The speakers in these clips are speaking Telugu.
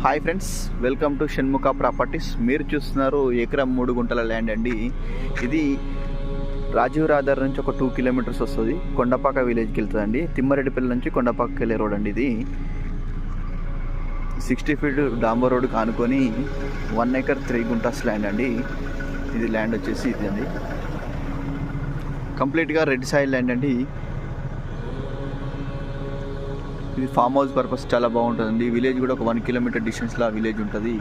Hi friends, welcome to Shanmukha properties. మీరు చూస్తున్నారు ఎకరం 3 గుంటల ల్యాండ్ అండి. ఇది రాజీవ్ రహదారి నుంచి ఒక 2 కిలోమీటర్స్ వస్తుంది. కొండపాక విలేజ్కి వెళ్తుందండి. తిమ్మారెడ్డిపల్లి నుంచి కొండపాకకి వెళ్ళే రోడ్ అండి. ఇది 60 ఫీట్ డాంబర్ రోడ్ కానుకొని 1 ఎకర్ 3 గుంటాస్ ల్యాండ్ అండి. ఇది ల్యాండ్ వచ్చేసి ఇది అండి, కంప్లీట్గా రెడ్ సాయిల్ ల్యాండ్ అండి. ఇది ఫామ్ హౌస్ పర్పస్ చాలా బాగుంటుందండి. విలేజ్ కూడా ఒక 1 కిలోమీటర్ డిస్టెన్స్లో విలేజ్ ఉంటుంది.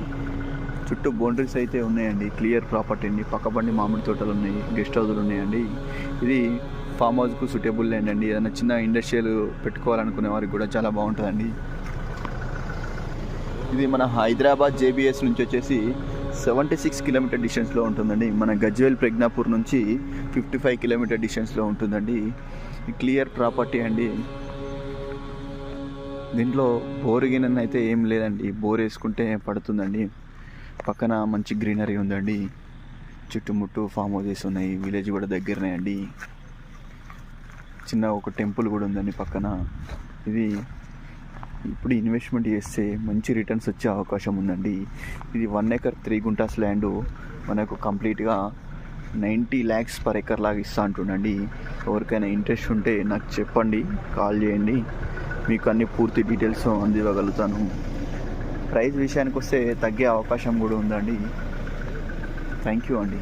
చుట్టూ బౌండరీస్ అయితే ఉన్నాయండి. క్లియర్ ప్రాపర్టీ అండి. పక్కబండి మామిడి తోటలు ఉన్నాయి, గెస్ట్ హౌస్లు ఉన్నాయండి. ఇది ఫామ్ హౌస్కు సూటబుల్ ల్యాండ్ అండి. ఏదైనా చిన్న ఇండస్ట్రియల్ పెట్టుకోవాలనుకునే వారికి కూడా చాలా బాగుంటుందండి. ఇది మన హైదరాబాద్ జేబీఎస్ నుంచి వచ్చేసి 76 కిలోమీటర్ డిస్టెన్స్లో ఉంటుందండి. మన గజ్వేల్ ప్రజ్ఞాపూర్ నుంచి 55 కిలోమీటర్ డిస్టెన్స్లో ఉంటుందండి. క్లియర్ ప్రాపర్టీ అండి. దీంట్లో బోరిగిన అయితే ఏం లేదండి. బోర్ వేసుకుంటే పడుతుందండి. పక్కన మంచి గ్రీనరీ ఉందండి. చుట్టుముట్టు ఫామ్ హౌసెస్ ఉన్నాయి. విలేజ్ కూడా దగ్గరనే అండి. చిన్న ఒక టెంపుల్ కూడా ఉందండి పక్కన. ఇది ఇప్పుడు ఇన్వెస్ట్మెంట్ చేస్తే మంచి రిటర్న్స్ వచ్చే అవకాశం ఉందండి. ఇది 1 ఎకర్ 3 గుంటాస్ ల్యాండ్ మనకు కంప్లీట్గా 90 lakhs పర్ ఎకర్ లాగా ఇస్తా అంటుండండి. ఎవరికైనా ఇంట్రెస్ట్ ఉంటే నాకు చెప్పండి, కాల్ చేయండి. మీకు అన్ని పూర్తి డీటెయిల్స్ అందివ్వగలుగుతాను. ప్రైస్ విషయానికి వస్తే తగ్గే అవకాశం కూడా ఉందండి. థ్యాంక్ యూ అండి.